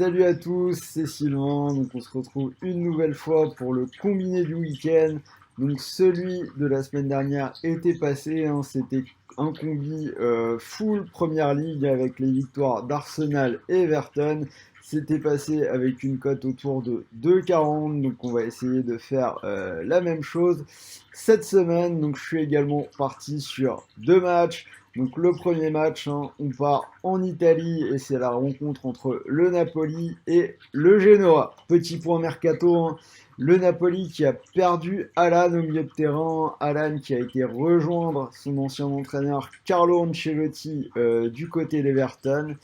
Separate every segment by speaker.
Speaker 1: Salut à tous, c'est Sylvain. Donc on se retrouve une nouvelle fois pour le combiné du week-end. Donc celui de la semaine dernière était passé, hein, c'était un combi full Première Ligue avec les victoires d'Arsenal et Everton. C'était passé avec une cote autour de 2,40. Donc on va essayer de faire la même chose cette semaine. Donc je suis également parti sur deux matchs. Donc le premier match, hein, on part en Italie et c'est la rencontre entre le Napoli et le Genoa. Petit point mercato, hein, le Napoli qui a perdu Alan au milieu de terrain, Alan qui a été rejoindre son ancien entraîneur Carlo Ancelotti du côté d'Everton.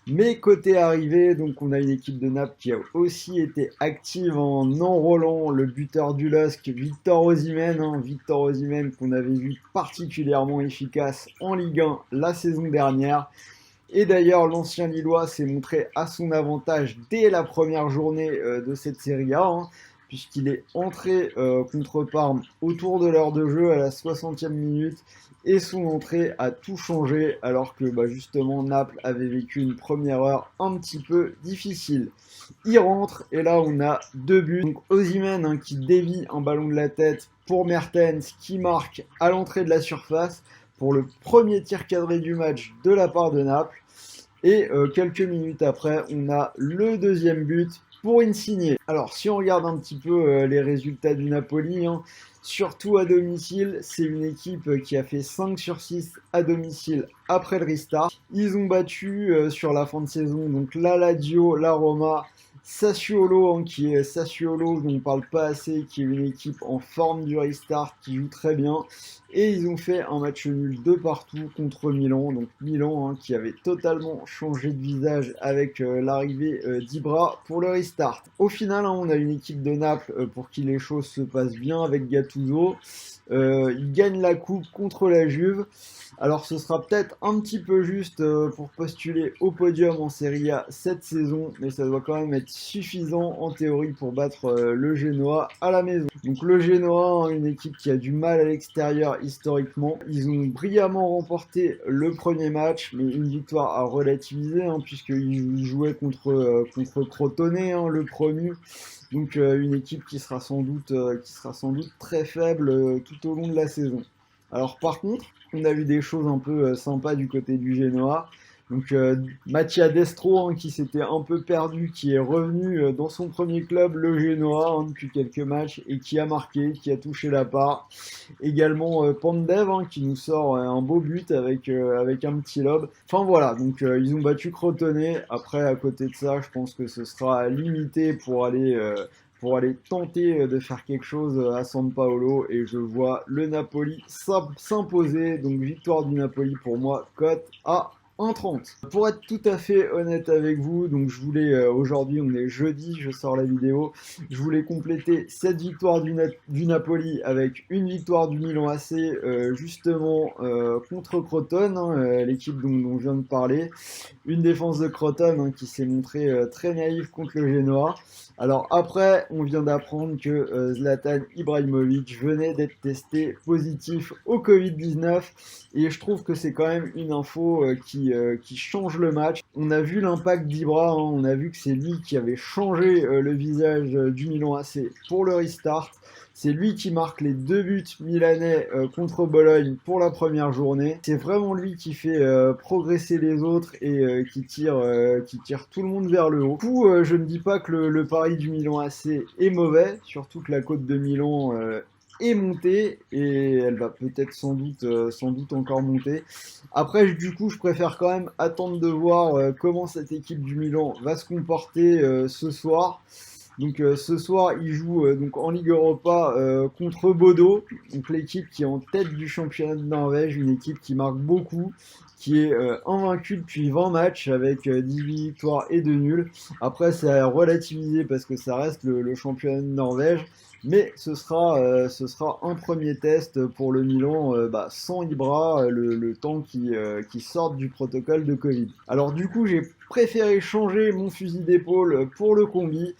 Speaker 1: Mais côté arrivée, donc on a une équipe de Naples qui a aussi été active en enrôlant le buteur du LOSC, Victor Osimhen, Victor Osimhen qu'on avait vu particulièrement efficace en Ligue 1 la saison dernière. Et d'ailleurs, l'ancien Lillois s'est montré à son avantage dès la première journée de cette Serie A, puisqu'il est entré contre Parme autour de l'heure de jeu à la 60e minute, et son entrée a tout changé, alors que justement Naples avait vécu une première heure un petit peu difficile. Il rentre, et là on a deux buts. Donc Osimhen qui dévie un ballon de la tête pour Mertens, qui marque à l'entrée de la surface pour le premier tir cadré du match de la part de Naples. Et quelques minutes après, on a le deuxième but pour Insigne. Alors, si on regarde un petit peu les résultats du Napoli, surtout à domicile, c'est une équipe qui a fait 5 sur 6 à domicile après le restart. Ils ont battu sur la fin de saison donc la Lazio, la Roma, Sassuolo, qui est Sassuolo dont on parle pas assez, qui est une équipe en forme du restart, qui joue très bien. Et ils ont fait un match nul de partout contre Milan. Donc Milan qui avait totalement changé de visage avec l'arrivée d'Ibra pour le restart. Au final, on a une équipe de Naples pour qui les choses se passent bien avec Gattuso. Ils gagnent la coupe contre la Juve. Alors ce sera peut-être un petit peu juste pour postuler au podium en Serie A cette saison, mais ça doit quand même être suffisant en théorie pour battre le Genoa à la maison. Donc le Genoa, une équipe qui a du mal à l'extérieur historiquement. Ils ont brillamment remporté le premier match, mais une victoire à relativiser, puisqu'ils jouaient contre Crotone, le promu. Donc une équipe qui sera sans doute très faible tout au long de la saison. Alors par contre, on a vu des choses un peu sympas du côté du Genoa. Donc Mattia Destro qui s'était un peu perdu, qui est revenu dans son premier club, le Genoa, depuis quelques matchs, et qui a marqué, qui a touché la part. Également Pandev qui nous sort un beau but avec un petit lob. Enfin voilà, donc ils ont battu Crotone. Après, à côté de ça, je pense que ce sera limité pour aller tenter de faire quelque chose à San Paolo, et je vois le Napoli s'imposer. Donc victoire du Napoli pour moi, cote à 1,30. Pour être tout à fait honnête avec vous, donc je voulais aujourd'hui, on est jeudi, je sors la vidéo, je voulais compléter cette victoire du Napoli avec une victoire du Milan AC justement contre Crotone, l'équipe dont je viens de parler. Une défense de Crotone qui s'est montrée très naïve contre le Genoa. Alors après, on vient d'apprendre que Zlatan Ibrahimovic venait d'être testé positif au Covid-19, et je trouve que c'est quand même une info qui change le match. On a vu l'impact d'Ibra, on a vu que c'est lui qui avait changé le visage du Milan AC pour le restart. C'est lui qui marque les deux buts milanais contre Bologne pour la première journée. C'est vraiment lui qui fait progresser les autres et qui tire tout le monde vers le haut. Du coup, je ne dis pas que le pari du Milan AC est mauvais, surtout que la cote de Milan est montée, et elle va peut-être sans doute encore monter. Après, du coup, je préfère quand même attendre de voir comment cette équipe du Milan va se comporter ce soir. Donc ce soir, ils jouent donc en Ligue Europa contre Bodo, donc l'équipe qui est en tête du championnat de Norvège, une équipe qui marque beaucoup, qui est invaincue depuis 20 matchs avec 18 victoires et 2 nuls. Après, c'est à relativiser parce que ça reste le championnat de Norvège, mais ce sera un premier test pour le Milan sans Ibra, le temps qui sorte du protocole de Covid. Alors du coup, j'ai préféré changer mon fusil d'épaule pour le combi,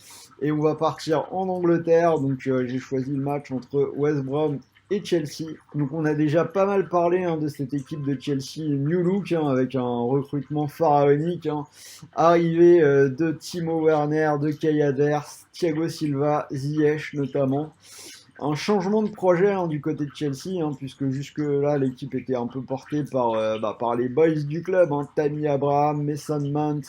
Speaker 1: et on va partir en Angleterre. Donc j'ai choisi le match entre West Brom et Chelsea. Donc on a déjà pas mal parlé de cette équipe de Chelsea New Look, avec un recrutement pharaonique. Arrivée de Timo Werner, de Kai Havertz, Thiago Silva, Ziyech notamment. Un changement de projet du côté de Chelsea, puisque jusque-là l'équipe était un peu portée par les boys du club, Tammy Abraham, Mason Mount,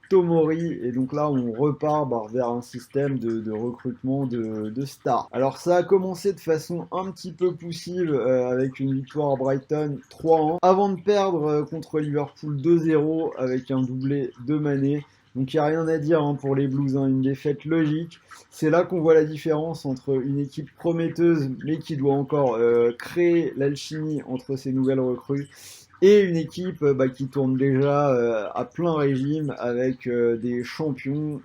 Speaker 1: Tomori, et donc là on repart vers un système de recrutement de stars. Alors ça a commencé de façon un petit peu poussive avec une victoire à Brighton 3-1, avant de perdre contre Liverpool 2-0 avec un doublé de Mané. Donc il n'y a rien à dire pour les Blues, une défaite logique. C'est là qu'on voit la différence entre une équipe prometteuse mais qui doit encore créer l'alchimie entre ces nouvelles recrues et une équipe qui tourne déjà à plein régime avec des champions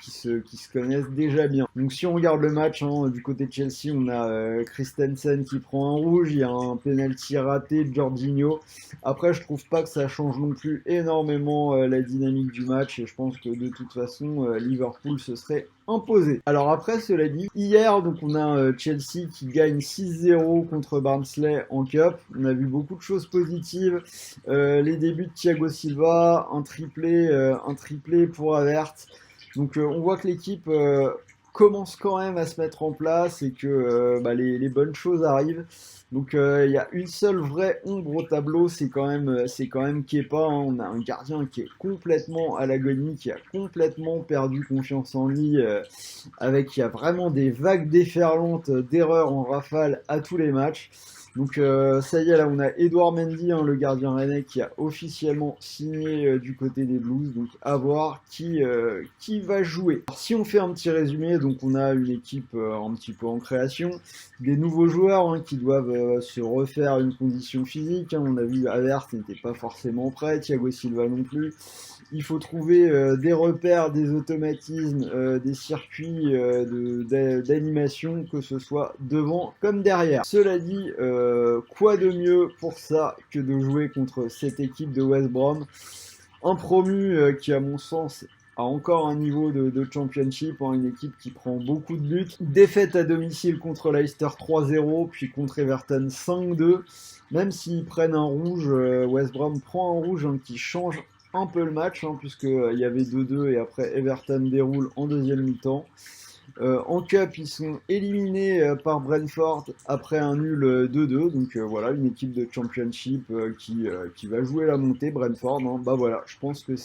Speaker 1: qui se connaissent déjà bien. Donc si on regarde le match, du côté de Chelsea, on a Christensen qui prend un rouge, il y a un penalty raté de Jorginho. Après, je trouve pas que ça change non plus énormément la dynamique du match, et je pense que de toute façon Liverpool se serait imposé. Alors après, cela dit, hier, donc on a Chelsea qui gagne 6-0 contre Barnsley en Cup. On a vu beaucoup de choses positives. Les débuts de Thiago Silva, un triplé pour Havertz. Donc on voit que l'équipe commence quand même à se mettre en place et que les bonnes choses arrivent. Donc il y a une seule vraie ombre au tableau, c'est quand même Kepa. On a un gardien qui est complètement à l'agonie, qui a complètement perdu confiance en lui, il y a vraiment des vagues déferlantes d'erreurs en rafale à tous les matchs. Donc ça y est, là on a Edouard Mendy, le gardien rennais, qui a officiellement signé du côté des Blues. Donc à voir qui va jouer. Alors, si on fait un petit résumé, donc on a une équipe un petit peu en création, des nouveaux joueurs qui doivent se refaire une condition physique. On a vu Havertz n'était pas forcément prêt, Thiago Silva non plus. Il faut trouver des repères, des automatismes, des circuits d'animation, que ce soit devant comme derrière. Cela dit, quoi de mieux pour ça que de jouer contre cette équipe de West Brom, un promu qui, à mon sens, a encore un niveau de championship, une équipe qui prend beaucoup de buts. Défaite à domicile contre Leicester 3-0, puis contre Everton 5-2. Même s'ils prennent un rouge, West Brom prend un rouge qui change un peu le match, puisqu'il y avait 2-2 et après Everton déroule en deuxième mi-temps. En Cup, ils sont éliminés par Brentford après un nul 2-2. Donc voilà, une équipe de Championship qui va jouer la montée, Brentford. Voilà, je pense que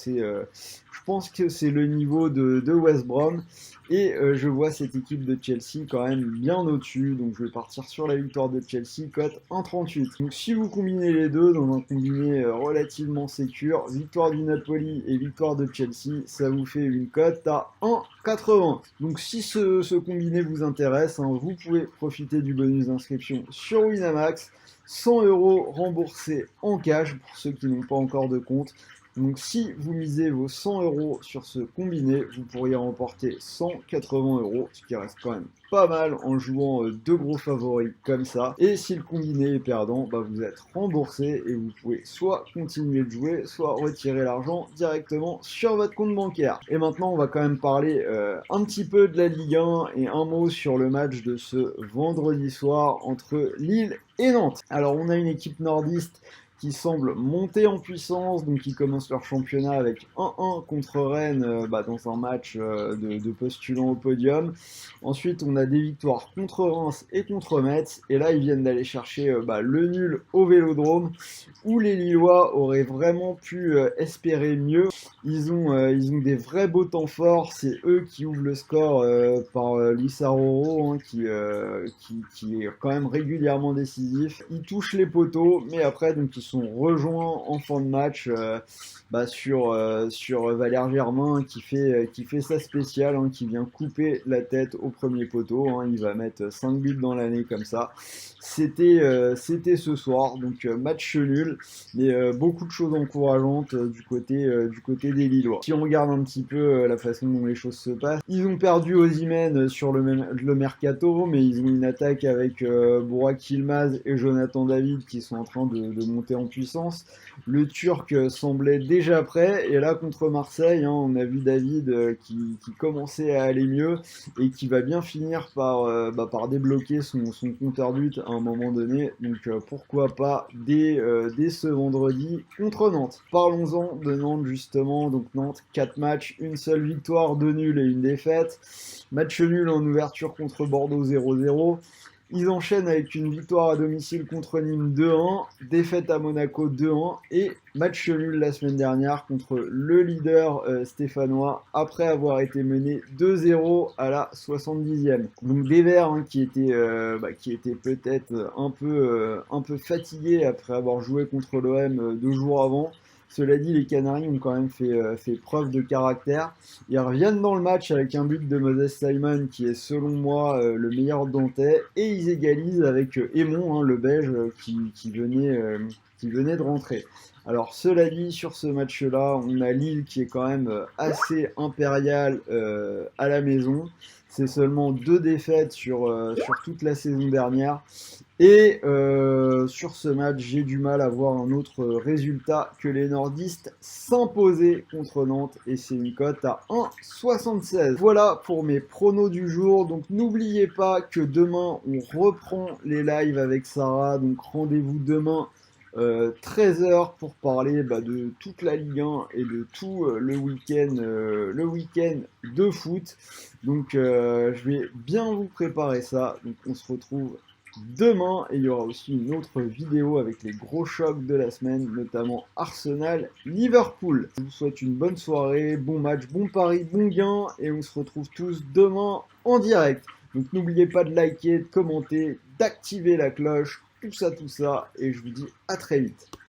Speaker 1: c'est le niveau de West Brom. Et je vois cette équipe de Chelsea quand même bien au-dessus. Donc je vais partir sur la victoire de Chelsea, cote 1,38. Donc si vous combinez les deux dans un combiné relativement sécure, victoire du Napoli et victoire de Chelsea, ça vous fait une cote à 1,80. Donc si ce combiné vous intéresse, vous pouvez profiter du bonus d'inscription sur Winamax. 100 € remboursés en cash pour ceux qui n'ont pas encore de compte. Donc si vous misez vos 100 € sur ce combiné, vous pourriez remporter 180 €, ce qui reste quand même pas mal en jouant deux gros favoris comme ça. Et si le combiné est perdant, vous êtes remboursé et vous pouvez soit continuer de jouer, soit retirer l'argent directement sur votre compte bancaire. Et maintenant, on va quand même parler un petit peu de la Ligue 1 et un mot sur le match de ce vendredi soir entre Lille et Nantes. Alors on a une équipe nordiste qui semble monter en puissance, donc qui commencent leur championnat avec 1-1 contre Rennes dans un match de postulants au podium. Ensuite, on a des victoires contre Reims et contre Metz, et là, ils viennent d'aller chercher le nul au Vélodrome, où les Lillois auraient vraiment pu espérer mieux. Ils ont des vrais beaux temps forts, c'est eux qui ouvrent le score par Luis Aroro, qui est quand même régulièrement décisif. Ils touchent les poteaux, mais après, donc ils sont rejoints en fin de match sur Valère Germain qui fait sa spéciale, qui vient couper la tête au premier poteau. Il va mettre 5 buts dans l'année comme ça. C'était ce soir, donc match nul, mais beaucoup de choses encourageantes du côté des Lillois. Si on regarde un petit peu la façon dont les choses se passent, ils ont perdu Osimhen sur le mercato, mais ils ont une attaque avec Burak Yilmaz et Jonathan David qui sont en train de monter en puissance. Le Turc semblait déjà prêt, et là contre Marseille, hein, on a vu David qui commençait à aller mieux et qui va bien finir par débloquer son compteur but à un moment donné. Donc pourquoi pas dès ce vendredi contre Nantes. Parlons-en de Nantes justement. Donc Nantes, 4 matchs, une seule victoire, 2 nuls et une défaite. Match nul en ouverture contre Bordeaux 0-0. Ils enchaînent avec une victoire à domicile contre Nîmes 2-1, défaite à Monaco 2-1 et match nul la semaine dernière contre le leader stéphanois après avoir été mené 2-0 à la 70e. Donc des Verts hein, qui étaient peut-être un peu fatigués après avoir joué contre l'OM 2 jours avant. Cela dit, les Canaries ont quand même fait preuve de caractère. Ils reviennent dans le match avec un but de Moses Simon qui est selon moi le meilleur Dantais. Et ils égalisent avec Aymon, hein, le Belge, qui venait de rentrer. Alors cela dit, sur ce match-là, on a Lille qui est quand même assez impérial à la maison. C'est seulement 2 défaites sur toute la saison dernière. Et sur ce match, j'ai du mal à voir un autre résultat que les nordistes s'imposer contre Nantes. Et c'est une cote à 1,76. Voilà pour mes pronos du jour. Donc n'oubliez pas que demain, on reprend les lives avec Sarah. Donc rendez-vous demain 13h pour parler de toute la Ligue 1 et de tout le week-end de foot. Donc je vais bien vous préparer ça. Donc on se retrouve demain et il y aura aussi une autre vidéo avec les gros chocs de la semaine, notamment Arsenal-Liverpool. Je vous souhaite une bonne soirée, bon match, bon pari, bon gain et on se retrouve tous demain en direct. Donc n'oubliez pas de liker, de commenter, d'activer la cloche, tout ça et je vous dis à très vite.